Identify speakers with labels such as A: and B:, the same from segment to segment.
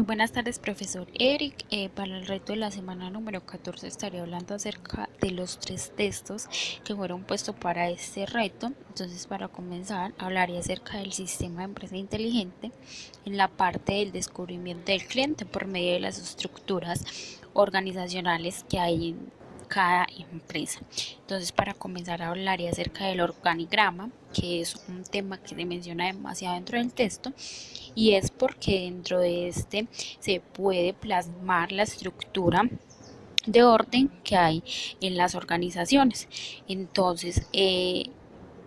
A: Muy buenas tardes, profesor Eric. Para el reto de la semana número 14 estaré hablando acerca de los tres textos que fueron puestos para este reto. Entonces, para comenzar, hablaré acerca del sistema de empresa inteligente en la parte del descubrimiento del cliente por medio de las estructuras organizacionales que hay en cada empresa. Entonces, para comenzar, hablaré acerca del organigrama, que es un tema que se menciona demasiado dentro del texto, y es porque dentro de este se puede plasmar la estructura de orden que hay en las organizaciones. Entonces,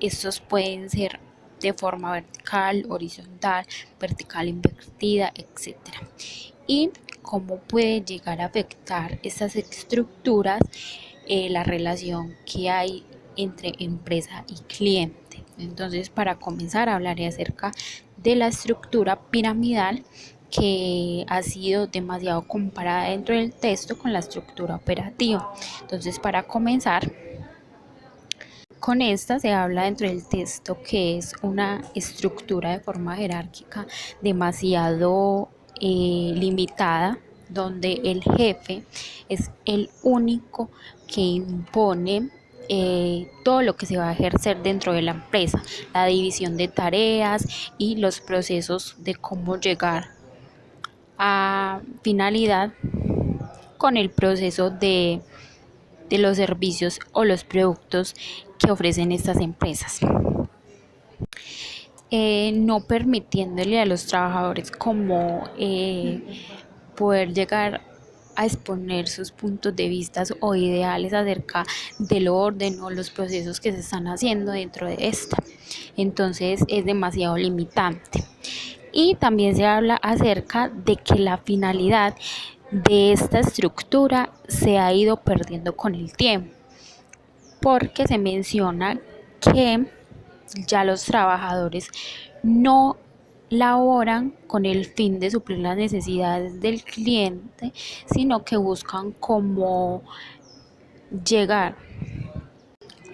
A: estos pueden ser de forma vertical, horizontal, vertical invertida, etcétera. Y cómo puede llegar a afectar estas estructuras la relación que hay entre empresa y cliente. Entonces, para comenzar, hablaré acerca de la estructura piramidal que ha sido demasiado comparada dentro del texto con la estructura operativa. Entonces, para comenzar, con esta se habla dentro del texto que es una estructura de forma jerárquica demasiado limitada, donde el jefe es el único que impone todo lo que se va a ejercer dentro de la empresa, la división de tareas y los procesos de cómo llegar a finalidad con el proceso de los servicios o los productos que ofrecen estas empresas, no permitiéndole a los trabajadores como poder llegar a exponer sus puntos de vista o ideales acerca del orden o los procesos que se están haciendo dentro de esta. Entonces es demasiado limitante. Y también se habla acerca de que la finalidad de esta estructura se ha ido perdiendo con el tiempo, porque se menciona que ya los trabajadores no laboran con el fin de suplir las necesidades del cliente, sino que buscan cómo llegar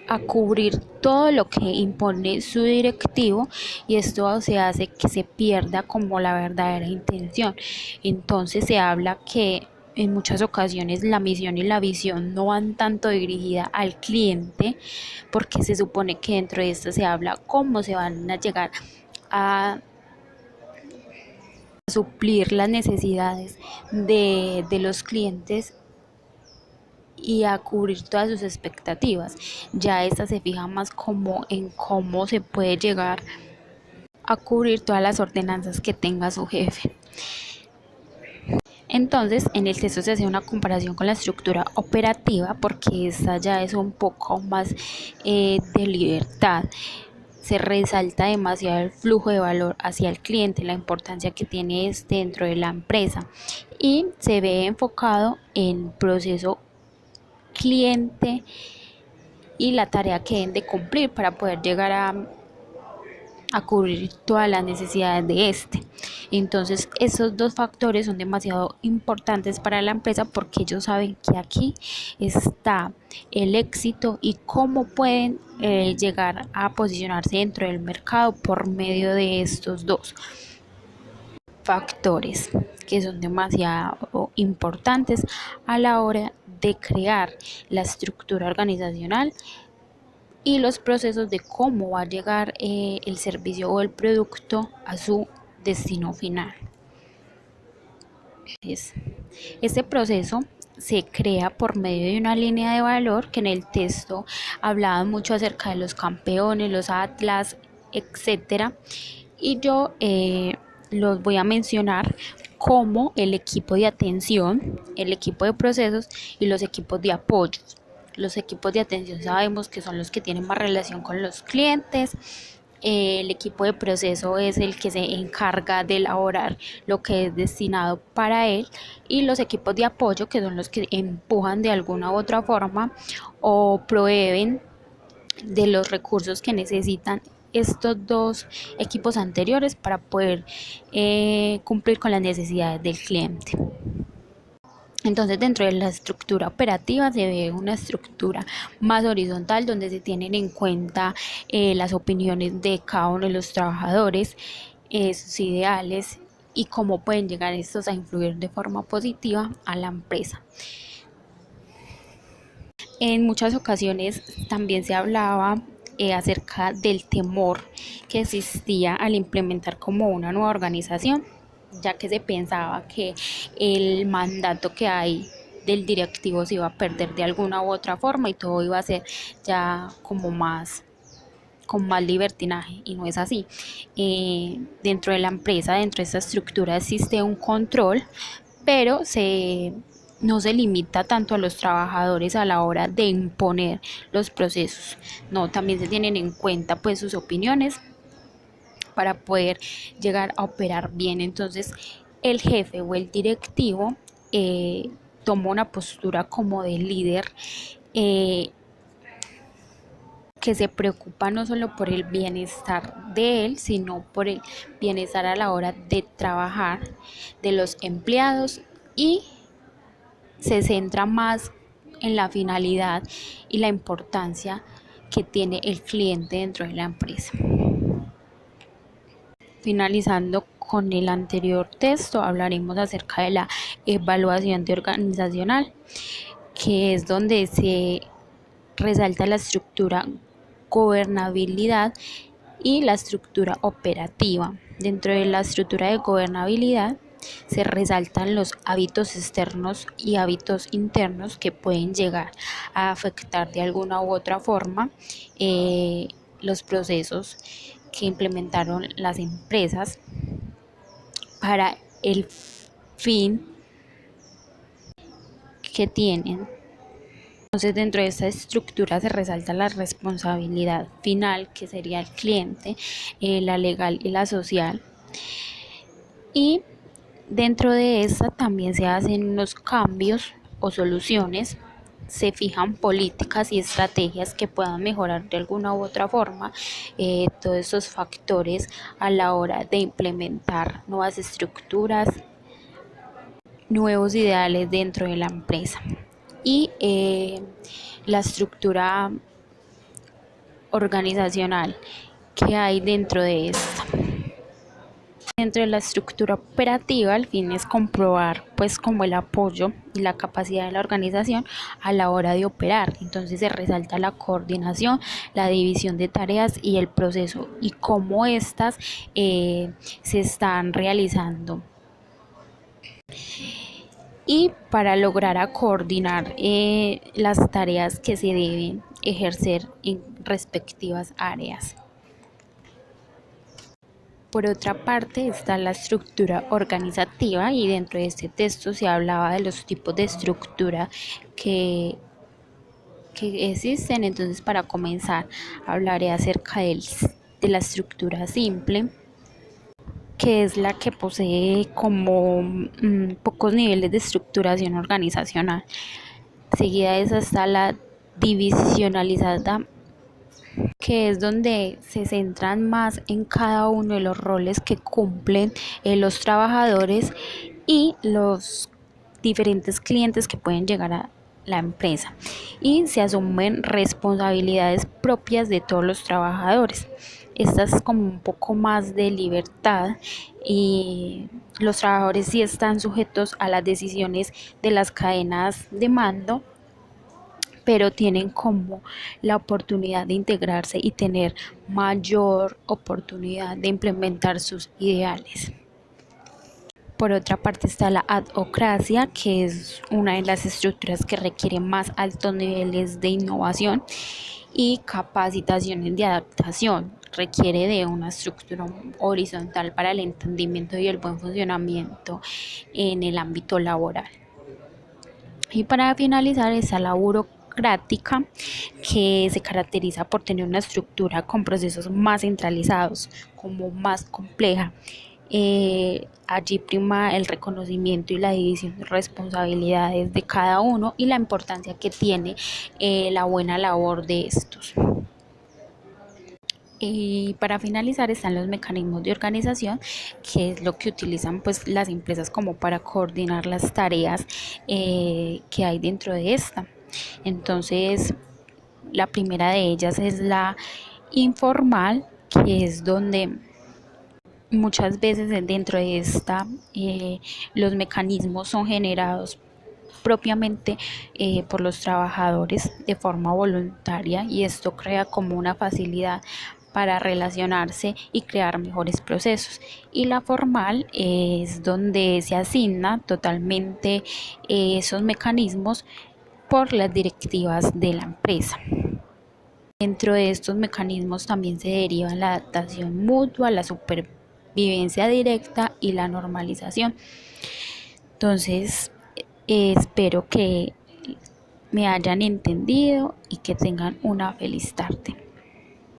A: a cubrir todo lo que impone su directivo, y esto se hace que se pierda como la verdadera intención. Entonces se habla que en muchas ocasiones la misión y la visión no van tanto dirigida al cliente, porque se supone que dentro de esto se habla cómo se van a llegar a suplir las necesidades de los clientes y a cubrir todas sus expectativas. Ya esta se fija más como en cómo se puede llegar a cubrir todas las ordenanzas que tenga su jefe. Entonces, en el texto se hace una comparación con la estructura operativa, porque esta ya es un poco más de libertad. Se resalta demasiado el flujo de valor hacia el cliente, la importancia que tiene este dentro de la empresa, y se ve enfocado en proceso cliente y la tarea que deben de cumplir para poder llegar a cubrir todas las necesidades de este. Entonces, esos dos factores son demasiado importantes para la empresa, porque ellos saben que aquí está el éxito y cómo pueden llegar a posicionarse dentro del mercado por medio de estos dos factores, que son demasiado importantes a la hora de crear la estructura organizacional y los procesos de cómo va a llegar el servicio o el producto a su destino final. Este proceso se crea por medio de una línea de valor, que en el texto hablaba mucho acerca de los campeones, los atlas, etcétera, y yo los voy a mencionar como el equipo de atención, el equipo de procesos y los equipos de apoyo. Los equipos de atención sabemos que son los que tienen más relación con los clientes. El equipo de proceso es el que se encarga de elaborar lo que es destinado para él, y los equipos de apoyo, que son los que empujan de alguna u otra forma o proveen de los recursos que necesitan estos dos equipos anteriores para poder cumplir con las necesidades del cliente. Entonces, dentro de la estructura operativa se ve una estructura más horizontal, donde se tienen en cuenta las opiniones de cada uno de los trabajadores, sus ideales y cómo pueden llegar estos a influir de forma positiva a la empresa. En muchas ocasiones también se hablaba acerca del temor que existía al implementar como una nueva organización, ya que se pensaba que el mandato que hay del directivo se iba a perder de alguna u otra forma y todo iba a ser ya como más con más libertinaje, y no es así. Dentro de la empresa, dentro de esta estructura existe un control, pero no se limita tanto a los trabajadores a la hora de imponer los procesos. No, también se tienen en cuenta pues sus opiniones para poder llegar a operar bien. Entonces, el jefe o el directivo toma una postura como de líder, eh, que se preocupa no solo por el bienestar de él, sino por el bienestar a la hora de trabajar de los empleados, y se centra más en la finalidad y la importancia que tiene el cliente dentro de la empresa. Finalizando con el anterior texto, hablaremos acerca de la evaluación de organizacional, que es donde se resalta la estructura gobernabilidad y la estructura operativa. Dentro de la estructura de gobernabilidad se resaltan los hábitos externos y hábitos internos que pueden llegar a afectar de alguna u otra forma los procesos que implementaron las empresas para el fin que tienen. Entonces, dentro de esta estructura se resalta la responsabilidad final, que sería el cliente, la legal y la social. Y dentro de esta también se hacen unos cambios o soluciones, se fijan políticas y estrategias que puedan mejorar de alguna u otra forma todos esos factores a la hora de implementar nuevas estructuras, nuevos ideales dentro de la empresa. Y la estructura organizacional que hay dentro de esta. Dentro de la estructura operativa, el fin es comprobar pues como el apoyo y la capacidad de la organización a la hora de operar. Entonces se resalta la coordinación, la división de tareas y el proceso y cómo estas se están realizando. Y para lograr a coordinar las tareas que se deben ejercer en respectivas áreas. Por otra parte está la estructura organizativa, y dentro de este texto se hablaba de los tipos de estructura que existen. Entonces, para comenzar hablaré acerca de la estructura simple, que es la que posee como pocos niveles de estructuración organizacional. Seguida de esa está la divisionalizada, que es donde se centran más en cada uno de los roles que cumplen los trabajadores y los diferentes clientes que pueden llegar a la empresa, y se asumen responsabilidades propias de todos los trabajadores. Esta es como un poco más de libertad, y los trabajadores sí están sujetos a las decisiones de las cadenas de mando, pero tienen como la oportunidad de integrarse y tener mayor oportunidad de implementar sus ideales. Por otra parte está la adhocracia, que es una de las estructuras que requiere más altos niveles de innovación y capacitaciones de adaptación. Requiere de una estructura horizontal para el entendimiento y el buen funcionamiento en el ámbito laboral. Y para finalizar está la burocrática, que se caracteriza por tener una estructura con procesos más centralizados, como más compleja. Allí prima el reconocimiento y la división de responsabilidades de cada uno y la importancia que tiene la buena labor de estos. Y para finalizar están los mecanismos de organización, que es lo que utilizan pues las empresas como para coordinar las tareas que hay dentro de esta. Entonces, la primera de ellas es la informal, que es donde muchas veces dentro de esta los mecanismos son generados propiamente por los trabajadores de forma voluntaria, y esto crea como una facilidad para relacionarse y crear mejores procesos. Y la formal es donde se asigna totalmente esos mecanismos por las directivas de la empresa. Dentro de estos mecanismos también se deriva la adaptación mutua, la supervivencia directa y la normalización. Entonces, espero que me hayan entendido y que tengan una feliz tarde.